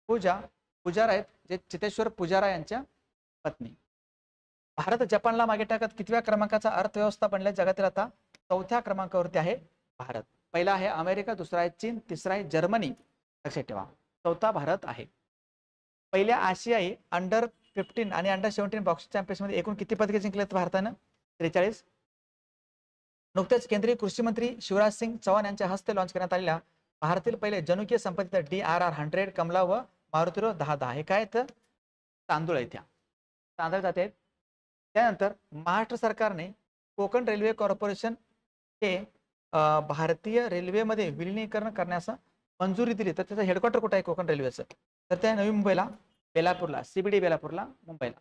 पूजा पुजारा आहेत जे चितेश्वर पुजारा यांच्या पत्नी. भारत जपानला मागे टाकत कितव्या क्रमांकाचा अर्थव्यवस्था बनल्या जगातील आता 4थ्या क्रमांकावरती आहे भारत. पहिला आहे अमेरिका, दुसरा आहे चीन, तिसरा आहे जर्मनी. लक्षात ठेवा 4था भारत आहे. पहिल्या आशियाई अंडर-15 आणि अंडर-17 बॉक्सिंग चॅम्पियनशिप मध्ये एकूण किती पदके जिंकलेत भारतानं 43. नुकतेच केंद्रीय कृषी मंत्री शिवराज सिंग चौहान यांच्या हस्ते लॉन्च करण्यात आलेल्या भारतातील पहिले जनुकीय संपत्ती DRR 100 कमला व मारुतीरो 1010 हे काय तर तांदूळ आहेत. त्या तांदूळ जाते. त्यानंतर महाराष्ट्र सरकारने कोकण रेल्वे कॉर्पोरेशन हे भारतीय रेल्वेमध्ये विलिनीकरण करण्यास मंजुरी दिली तर त्याचं हेडक्वार्टर कुठे आहे कोकण रेल्वेचं तर त्या नवी मुंबईला बेलापूरला CBD बेलापूरला मुंबईला.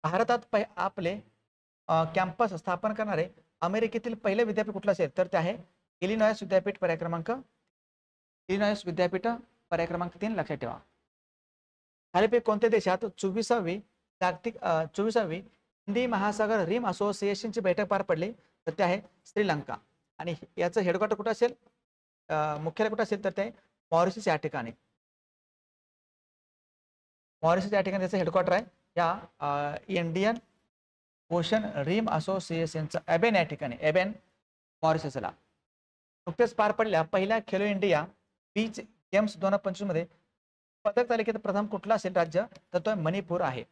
भारतात आपले कॅम्पस स्थापन करणारे अमेरिकेतील पहिले विद्यापीठ कुठलं असेल तर ते आहे इलिनॉयस विद्यापीठ. पर्याय क्रमांक इलिनॉयस विद्यापीठ पर्याय क्रमांक 3 लक्षात ठेवा. खालीपैकी कोणत्या देशात 24वी जागतिक 24वी हिंदी महासागर रिम असोसिएशनची बैठक पार पडली तर ते आहे श्रीलंका आणि याचं हेडक्वार्टर कुठं असेल मुख्यालय कुठं असेल तर ते मॉरिशस या ठिकाणी. मॉरिशस या ठिकाणी त्याचं हेडक्वार्टर आहे. या इंडियन ओशन रिम असोसिएशनचं एबेन या ठिकाणी एबेन मॉरिशसला. नुकतेच पार पडल्या पहिल्या खेलो इंडिया बीच गेम्स 2025 मध्ये पदक तालिकेत प्रथम कुठला असेल राज्य तर तो मणिपूर आहे.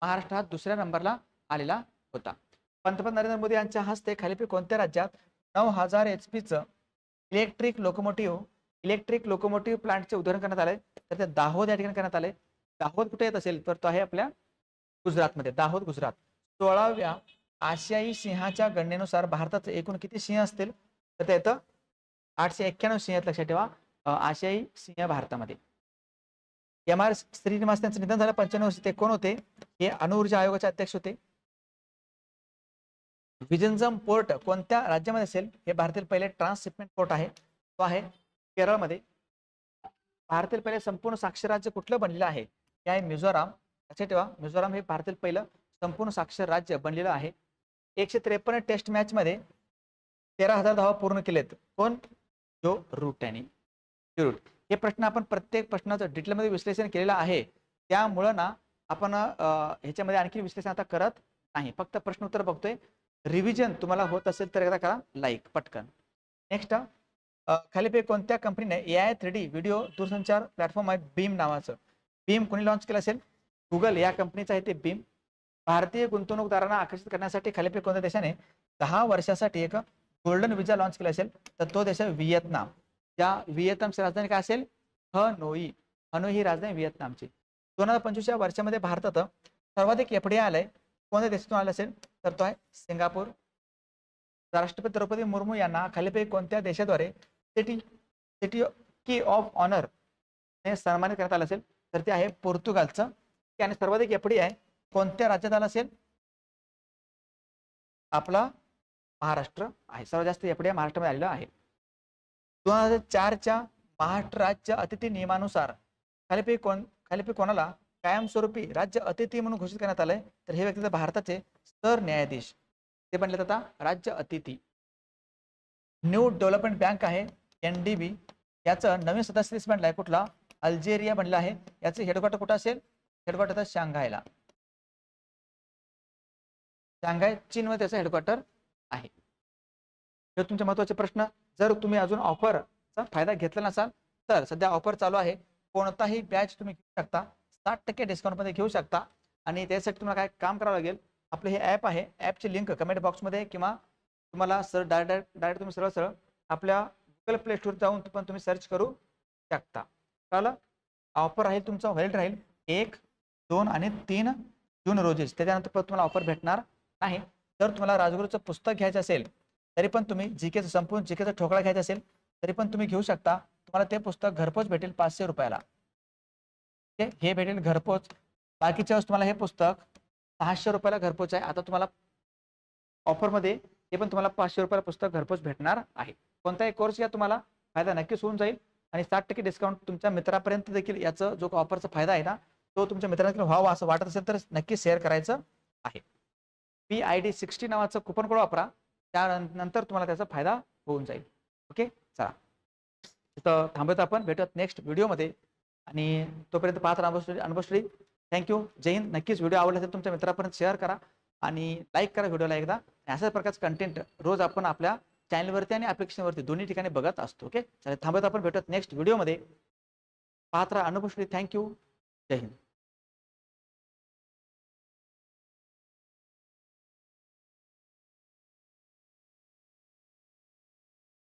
महाराष्ट्र हा दुसऱ्या नंबरला आलेला होता. पंतप्रधान नरेंद्र मोदी यांच्या हस्ते खालीपैकी कोणत्या राज्यात 9000 HP इलेक्ट्रिक लोकोमोटिव्ह प्लांटचे उद्घाटन करण्यात आले तर ते दाहोद या ठिकाणी करण्यात आले. दाहोद कुठे येत असेल तर तो आहे आपल्या गुजरातमध्ये दाहोद गुजरात. 16व्या आशियाई सिंहाच्या गणनेनुसार भारतात एकूण किती सिंह असतील तर ते येतं 891 सिंह. लक्षात ठेवा आशियाई सिंह भारतामध्ये. MR श्रीनिवास यांचं निधन झालं 95 वर्षी. ते कोण होते हे अणुऊर्जा आयोगाचे अध्यक्ष होते. विजनजम पोर्ट कोणत्या राज्यामध्ये असेल हे भारतातील पहिले ट्रान्सशिपमेंट पोर्ट आहे तो आहे केरळमध्ये. भारतातील पहिले संपूर्ण साक्षर राज्य कुठलं बनलेलं आहे ते आहे मिझोराम. लक्षात ठेवा मिझोराम हे भारतातील पहिलं संपूर्ण साक्षर राज्य बनलेलं आहे. 153 टेस्ट मॅच मध्ये 13,000 धावा पूर्ण केलेत कोण जो रूट यांनी. हे प्रश्न आपण प्रत्येक प्रश्नाचं डिटेलमध्ये विश्लेषण केलेलं आहे त्यामुळं ना आपण ह्याच्यामध्ये आणखी विश्लेषण आता करत नाही फक्त प्रश्न उत्तर बघतोय. रिव्हिजन तुम्हाला होत असेल तर एकदा करा लाईक पटकन. नेक्स्ट खालीपैकी कोणत्या कंपनीने AI 3D व्हिडिओ दूरसंचार प्लॅटफॉर्म आहे बीम नावाचं? बीम कोणी लॉन्च केलं असेल? गुगल या कंपनीचं आहे ते बीम. भारतीय गुंतवणूकदारांना आकर्षित करण्यासाठी खालीपैकी कोणत्या देशाने 10 वर्षासाठी एक गोल्डन विजा लॉन्च केला असेल? तर तो देश आहे व्हिएतनाम. या व्हिएतनामची राजधानी काय असेल? हनोई. हनोई ही राजधानी व्हिएतनामची. 2025 या वर्षामध्ये भारतात सर्वाधिक FDI आलंय कोणत्या देशातून आलं असेल? तर तो आहे सिंगापूर. राष्ट्रपती द्रौपदी मुर्मू यांना खालीपैकी कोणत्या देशाद्वारे सिटी सिटी की ऑफ ऑनर हे सन्मानित करण्यात आलं असेल? तर ते आहे पोर्तुगालचं. आणि सर्वाधिक FDI कोणत्या राज्यात आला असेल? आपला महाराष्ट्र आहे. सर्वात जास्त FDI महाराष्ट्रामध्ये आलेला आहे. 2004च्या महाराष्ट्र राज्य अतिथी नियमानुसार खालीपैकी कोणाला कायमस्वरूपी राज्य अतिथी म्हणून घोषित करण्यात आलंय? तर हे व्यक्ती भारताचे सरन्यायाधीश ते बनले आता राज्य अतिथी. न्यू डेव्हलपमेंट बँक आहे NDB. याचं नवीन सदस्य देश बनलाय कुठला? अल्जेरिया बनला आहे. याचे हेडक्वार्टर कुठं असेल? हेडक्वार्टर शांघायला. शांघाय चीनमध्ये त्याचं हेडक्वार्टर आहे. हे तुमचे महत्त्वाचे प्रश्न. जर तुम्ही अजून ऑफरचा फायदा घेतला नसाल तर सध्या ऑफर चालू आहे. कोणताही बॅच तुम्ही घेऊ शकता, 60% डिस्काउंटमध्ये घेऊ शकता. आणि त्यासाठी तुम्हाला काय काम करावं लागेल? आपलं हे ॲप आहे, ॲपची लिंक कमेंट बॉक्समध्ये किंवा तुम्हाला डायरेक्ट तुम्ही सरळ आपल्या गुगल प्ले स्टोर जाऊन पण तुम्ही सर्च करू शकता. कळलं? ऑफर राहील तुमचा व्हॅलिड राहील 1, 2 आणि 3 जून रोजीच. त्याच्यानंतर परत तुम्हाला ऑफर भेटणार नाही. जर तुम्हाला राजगुरूचं पुस्तक घ्यायचं असेल तरी पण तुम्ही जीकेचं संपूर्ण जीकेचा ठोकळा घ्यायचा असेल तरी पण तुम्ही घेऊ शकता. तुम्हाला ते पुस्तक घरपोच भेटेल 500 रुपयाला. हे भेटेल घरपोच. बाकीच्या वेळेस तुम्हाला हे पुस्तक 600 रुपयाला घरपोच आहे. आता तुम्हाला ऑफरमध्ये हे पण तुम्हाला 500 रुपयाला पुस्तक घरपोच भेटणार आहे. कोणताही कोर्स घ्या, तुम्हाला फायदा नक्कीच होऊन जाईल. आणि 60% डिस्काउंट तुमच्या मित्रापर्यंत देखील याचा जो ऑफरचा फायदा आहे ना तो तुमच्या मित्रांना व्हावा असं वाटत असेल तर नक्की शेअर करायचं आहे. PID 60 नावाचं कुपन कोड वापरा, त्यानंतर तुम्हाला त्याचा फायदा होऊन जाईल. ओके, चला तिथं थांबत आपण भेटत नेक्स्ट व्हिडिओमध्ये. आणि तोपर्यंत पाहत राहा अनुभवश्री. थँक्यू. जय हिंद. नक्कीच व्हिडिओ आवडला असेल तुमच्या मित्रापर्यंत शेअर करा आणि लाईक करा व्हिडिओला एकदा. अशाच प्रकारचं कंटेंट रोज आपण आपल्या चॅनलवरती आणि ॲप्लिकेशनवरती दोन्ही ठिकाणी बघत असतो. ओके, चला थांबत आपण भेटत नेक्स्ट व्हिडिओमध्ये. पाहत राहा अनुभवश्री. थँक्यू. जय हिंद.